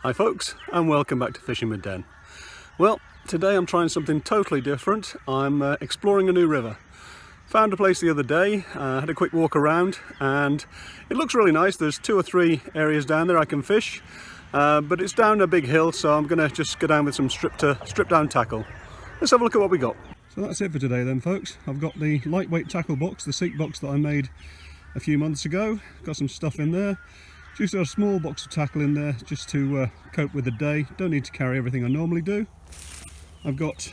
Hi folks, and welcome back to Fishing with Den. Well, today I'm trying something totally different. I'm exploring a new river. Found a place the other day, had a quick walk around, and it looks really nice. There's 2 or 3 areas down there I can fish, but it's down a big hill, so I'm going to just go down with some stripped down tackle. Let's have a look at what we got. So that's it for today then, folks. I've got the lightweight tackle box, the seat box that I made a few months ago. Got some stuff in there. Just got a small box of tackle in there just to cope with the day. Don't need to carry everything I normally do. I've got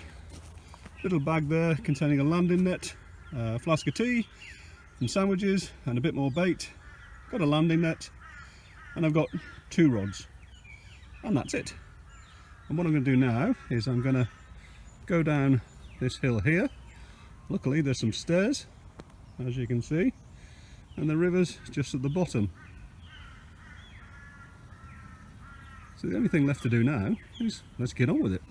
a little bag there containing a landing net, a flask of tea, some sandwiches and a bit more bait. Got a landing net, and I've got 2 rods. And that's it. And what I'm going to do now is I'm going to go down this hill here. Luckily there's some stairs, as you can see, and the river's just at the bottom. So the only thing left to do now is let's get on with it.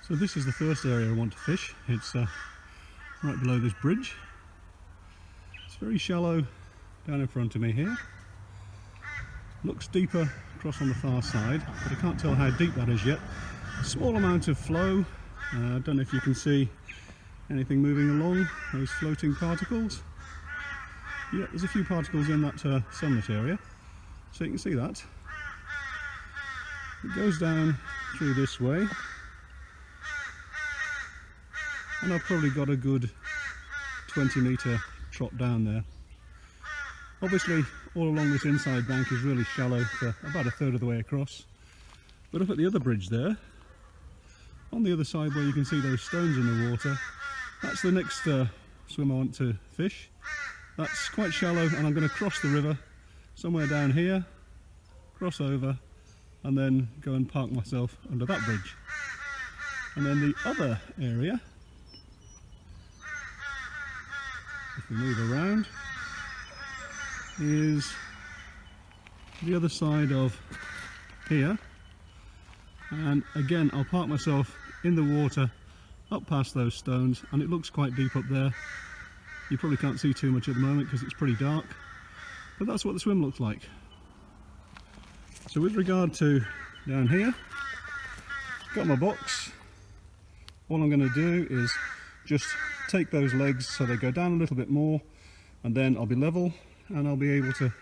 So this is the first area I want to fish. It's right below this bridge. It's very shallow down in front of me here. Looks deeper across on the far side, but I can't tell how deep that is yet. Small amount of flow. I don't know if you can see anything moving along, those floating particles. Yeah, there's a few particles in that sunlit area, so you can see that. It goes down through this way, and I've probably got a good 20-metre trot down there. Obviously all along this inside bank is really shallow for about 1/3 of the way across, but up at the other bridge there, on the other side where you can see those stones in the water, that's the next swim I want to fish. That's quite shallow, and I'm going to cross the river somewhere down here, cross over, and then go and park myself under that bridge. And then the other area, if we move around, is the other side of here. And again, I'll park myself in the water up past those stones, and it looks quite deep up there. You probably can't see too much at the moment because it's pretty dark, but that's what the swim looks like. So with regard to down here, got my box. All I'm going to do is just take those legs so they go down a little bit more, and then I'll be level and I'll be able to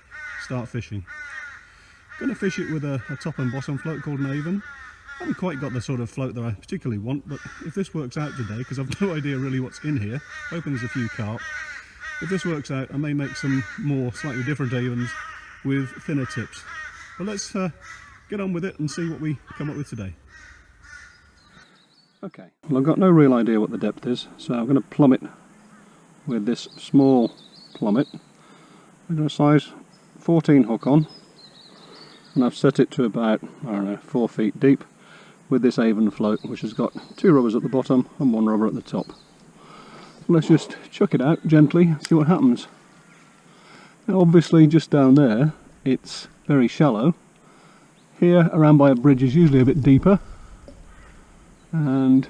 start fishing. I'm going to fish it with a top and bottom float called an Avon. I haven't quite got the sort of float that I particularly want, but if this works out today, because I've no idea really what's in here, hoping there's a few carp, if this works out I may make some more slightly different Avons with thinner tips. But let's get on with it and see what we come up with today. Okay, well, I've got no real idea what the depth is, so I'm going to plumb it with this small plummet. I'm going to size 14 hook on, and I've set it to about, I don't know, 4 feet deep with this Avon float, which has got 2 rubbers at the bottom and 1 rubber at the top. So let's just chuck it out gently, see what happens. Now obviously just down there it's very shallow. Here around by a bridge is usually a bit deeper, and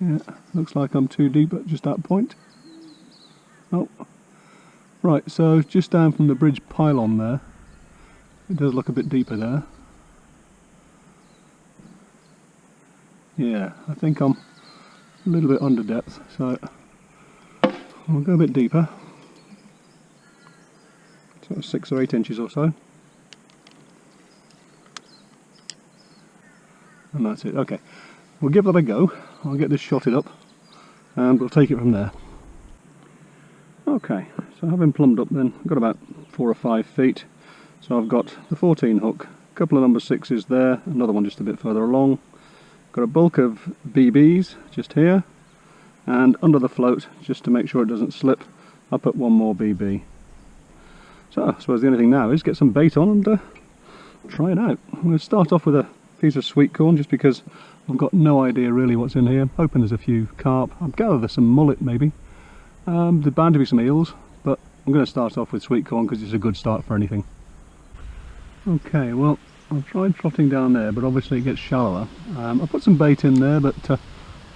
yeah, looks like I'm too deep at just that point. Oh, right, so just down from the bridge pylon there, it does look a bit deeper there. Yeah, I think I'm a little bit under depth, so I'll go a bit deeper, sort of 6 or 8 inches or so. And that's it. Okay, we'll give that a go. I'll get this shotted up and we'll take it from there. Okay, so having plumbed up then, I've got about 4 or 5 feet. So I've got the 14 hook, a couple of number 6s there, another one just a bit further along. Got a bulk of BBs just here, and under the float, just to make sure it doesn't slip, I'll put 1 more BB. So I suppose the only thing now is get some bait on and try it out. I'm going to start off with a piece of sweet corn just because I've got no idea really what's in here. I'm hoping there's a few carp. I've gathered there's some mullet maybe. There's bound to be some eels, but I'm going to start off with sweet corn because it's a good start for anything. Okay, well, I've tried trotting down there, but obviously it gets shallower. I put some bait in there, but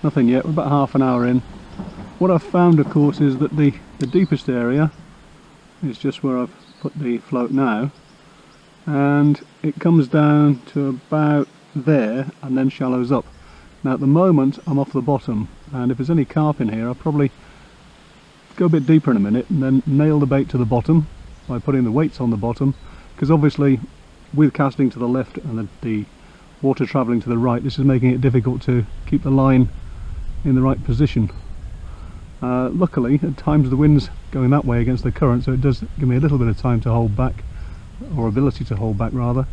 nothing yet. We're about half an hour in. What I've found, of course, is that the deepest area is just where I've put the float now, and it comes down to about there and then shallows up. Now at the moment I'm off the bottom, and if there's any carp in here I'll probably go a bit deeper in a minute and then nail the bait to the bottom by putting the weights on the bottom, because obviously with casting to the left and the water travelling to the right, this is making it difficult to keep the line in the right position. Luckily at times the wind's going that way against the current, so it does give me a little bit of time to hold back, or ability to hold back rather,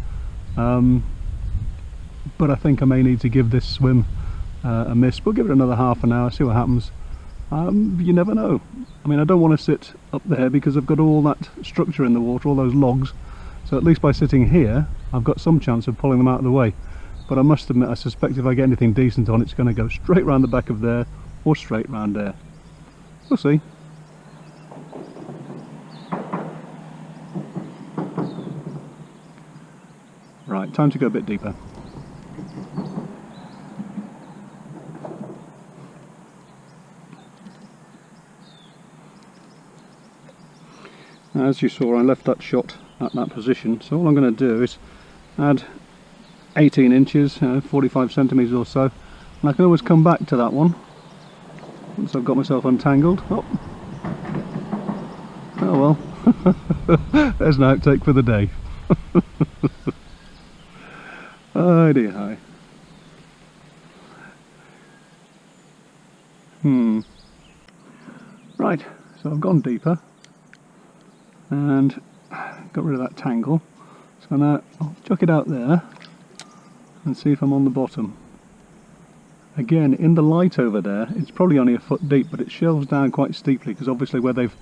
but I think I may need to give this swim a miss. We'll give it another half an hour, see what happens. You never know. I mean, I don't want to sit up there because I've got all that structure in the water, all those logs, so at least by sitting here I've got some chance of pulling them out of the way. But I must admit, I suspect if I get anything decent on, it's going to go straight round the back of there or straight round there. We'll see. Right, time to go a bit deeper. As you saw, I left that shot at that position, so all I'm going to do is add 18 inches, 45 centimetres or so, and I can always come back to that one once I've got myself untangled. Oh well, there's an outtake for the day. Oh dear, hi. Right, so I've gone deeper and got rid of that tangle, so now I'll chuck it out there and see if I'm on the bottom. Again, in the light over there, it's probably only a foot deep, but it shelves down quite steeply because obviously where they've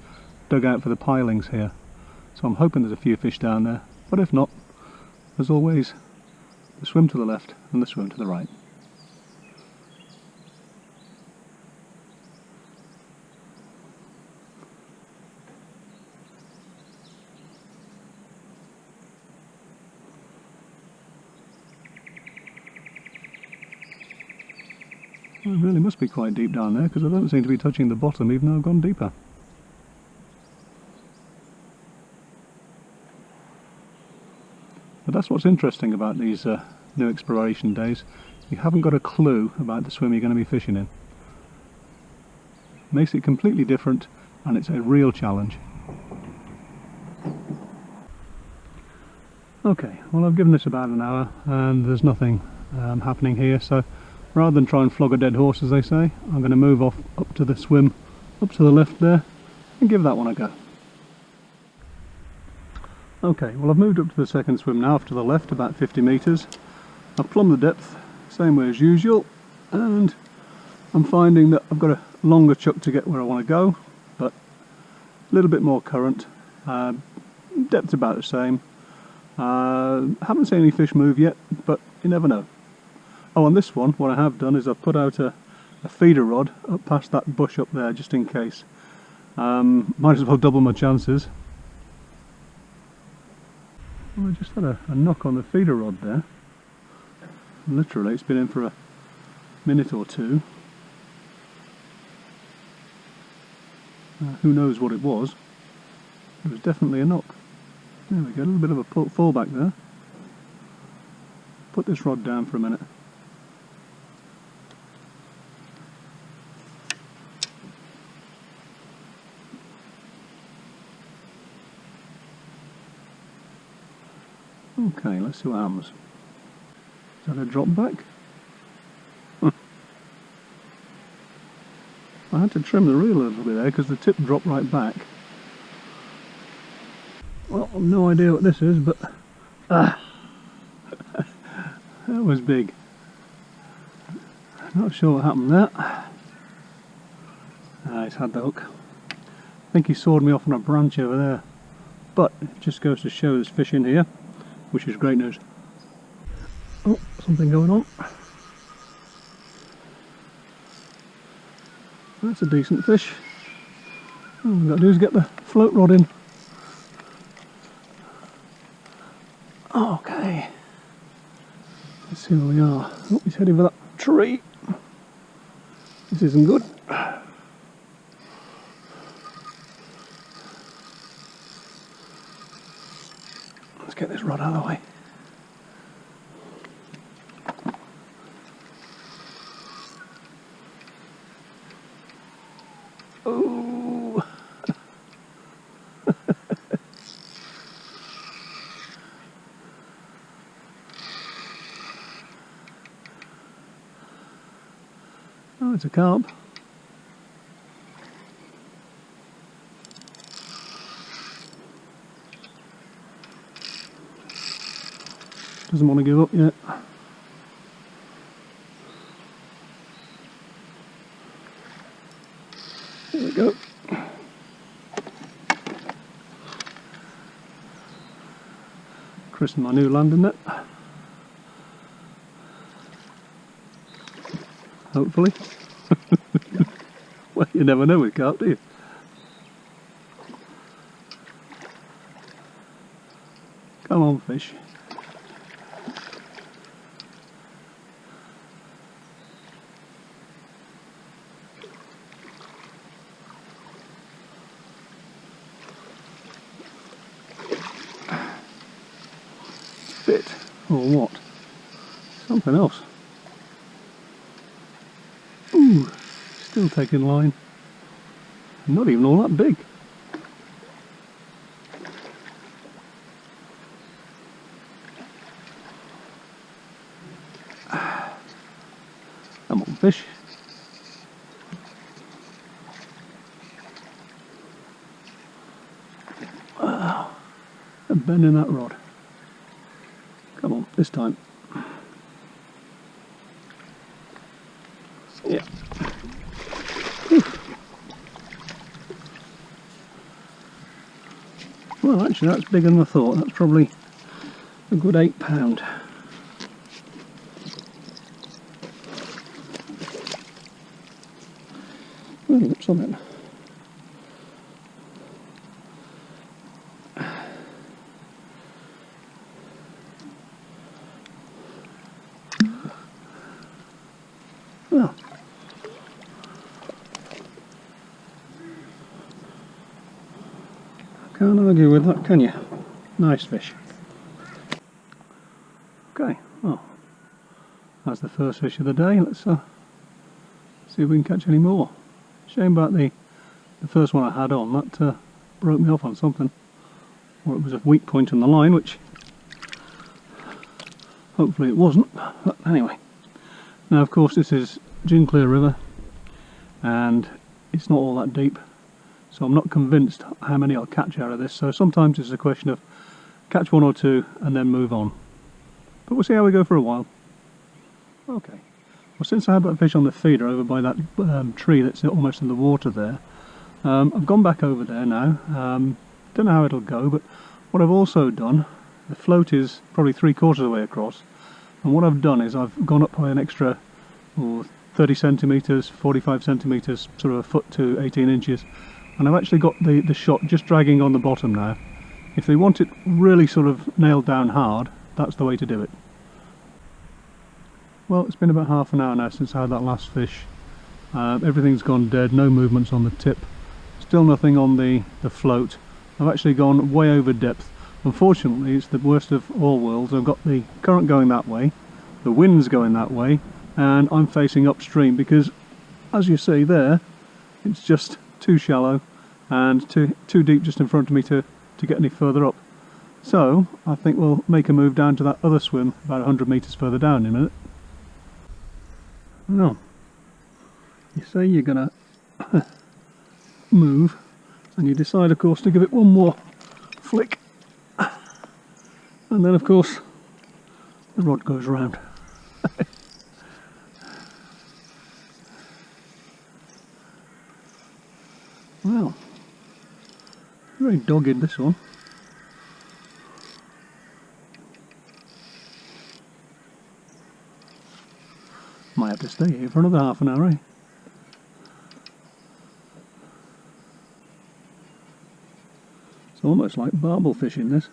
dug out for the pilings here. So I'm hoping there's a few fish down there, but if not, as always, the swim to the left and the swim to the right. Well, it really must be quite deep down there because I don't seem to be touching the bottom even though I've gone deeper. But that's what's interesting about these new exploration days. You haven't got a clue about the swim you're going to be fishing in. Makes it completely different, and it's a real challenge. Okay, well I've given this about an hour and there's nothing happening here, so rather than try and flog a dead horse, as they say, I'm going to move off up to the swim, up to the left there, and give that one a go. Okay, well I've moved up to the second swim now, off to the left, about 50 metres. I've plumbed the depth, same way as usual, and I'm finding that I've got a longer chuck to get where I want to go, but a little bit more current, depth's about the same. Haven't seen any fish move yet, but you never know. Oh, on this one, what I have done is I've put out a feeder rod up past that bush up there, just in case. Might as well double my chances. Well, I just had a knock on the feeder rod there. Literally, it's been in for a minute or two. Who knows what it was? It was definitely a knock. There we go, a little bit of a fall back there. Put this rod down for a minute. Okay, let's see what happens. Is that a drop back? I had to trim the reel a little bit there because the tip dropped right back. Well, I've no idea what this is, but that was big. Not sure what happened there. He's had the hook. I think he sawed me off on a branch over there. But it just goes to show there's fish in here, which is great news. Oh, something going on. That's a decent fish. All we've got to do is get the float rod in. Okay. Here we are. Oh, he's heading for that tree. This isn't good. Let's get this rod out of the way. Oh! Oh, it's a carp. Doesn't want to give up yet. There we go. Christen my new landing net. Hopefully. Well, you never know with carp, do you? Come on, fish. Fit or what? Something else. Ooh, still taking line. Not even all that big. Come on, fish. Wow, I'm bending that rod. Come on, this time. Yeah. Well, actually, that's bigger than I thought. That's probably a good 8 pound. Well, looks on it. Well, can't argue with that, can you? Nice fish. Okay, well, that's the first fish of the day. Let's see if we can catch any more. Shame about the first one I had on. That broke me off on something. Or it was a weak point in the line, which hopefully it wasn't. But anyway. Now, of course, this is Clear River, and it's not all that deep, so I'm not convinced how many I'll catch out of this. So sometimes it's a question of catch one or two and then move on. But we'll see how we go for a while. Okay. Well, since I had that fish on the feeder over by that tree that's almost in the water there, I've gone back over there now. Don't know how it'll go, but what I've also done, the float is probably 3/4 of the way across. And what I've done is I've gone up by an extra 30 centimetres, 45 centimetres, sort of a foot to 18 inches. And I've actually got the shot just dragging on the bottom now. If they want it really sort of nailed down hard, that's the way to do it. Well, it's been about half an hour now since I had that last fish. Everything's gone dead, no movements on the tip. Still nothing on the float. I've actually gone way over depth. Unfortunately, it's the worst of all worlds. I've got the current going that way, the wind's going that way, and I'm facing upstream because, as you see there, it's just too shallow and too deep just in front of me to get any further up. So I think we'll make a move down to that other swim about 100 metres further down in a minute. Now, you say you're gonna move, and you decide, of course, to give it one more flick. And then, of course, the rod goes round. Well, very dogged, this one. Might have to stay here for another half an hour, eh? It's almost like barbel fishing, this.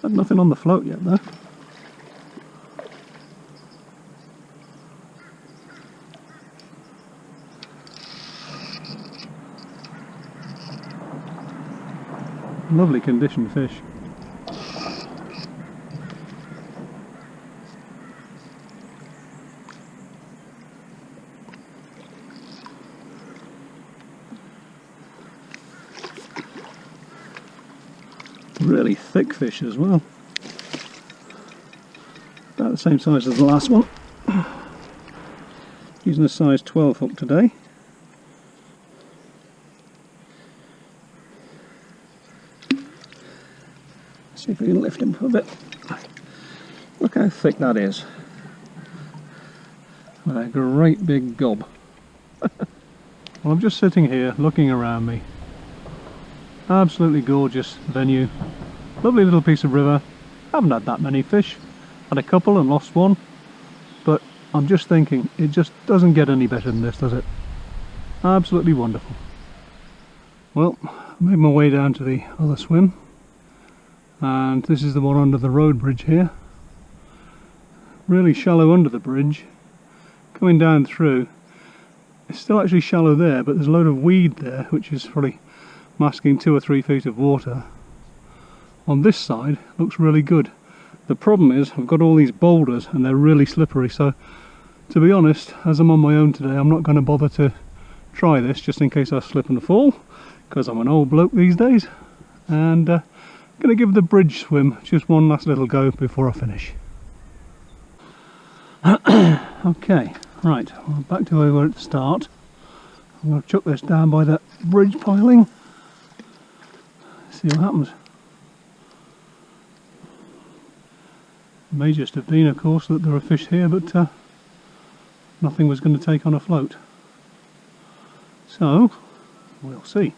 Had nothing on the float yet though. Lovely conditioned fish. Really thick fish as well. About the same size as the last one. Using a size 12 hook today. See if we can lift him up a bit. Look how thick that is. With a great big gob. Well, I'm just sitting here looking around me. Absolutely gorgeous venue. Lovely little piece of river. Haven't had that many fish. Had a couple and lost one. But I'm just thinking, it just doesn't get any better than this, does it? Absolutely wonderful. Well, I made my way down to the other swim. And this is the one under the road bridge here. Really shallow under the bridge. Coming down through, it's still actually shallow there, but there's a load of weed there, which is probably masking 2 or 3 feet of water. On this side, looks really good. The problem is, I've got all these boulders and they're really slippery, so to be honest, as I'm on my own today, I'm not going to bother to try this, just in case I slip and fall, because I'm an old bloke these days. And going to give the bridge swim just one last little go before I finish. Okay, right, well, back to where we were at the start. I'm going to chuck this down by that bridge piling. See what happens. It may just have been, of course, that there are fish here, but nothing was going to take on a float. So, we'll see.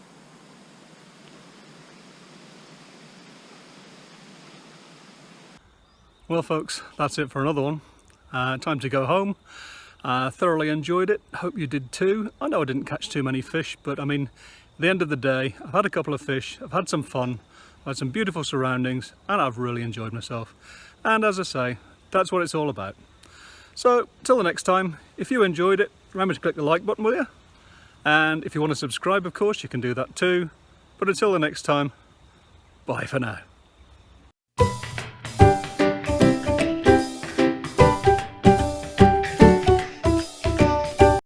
Well folks, that's it for another one. Time to go home. Thoroughly enjoyed it, hope you did too. I know I didn't catch too many fish, but I mean, at the end of the day, I've had a couple of fish, I've had some fun, I've had some beautiful surroundings, and I've really enjoyed myself. And as I say, that's what it's all about. So, till the next time, if you enjoyed it, remember to click the like button, will you? And if you want to subscribe, of course, you can do that too. But until the next time, bye for now.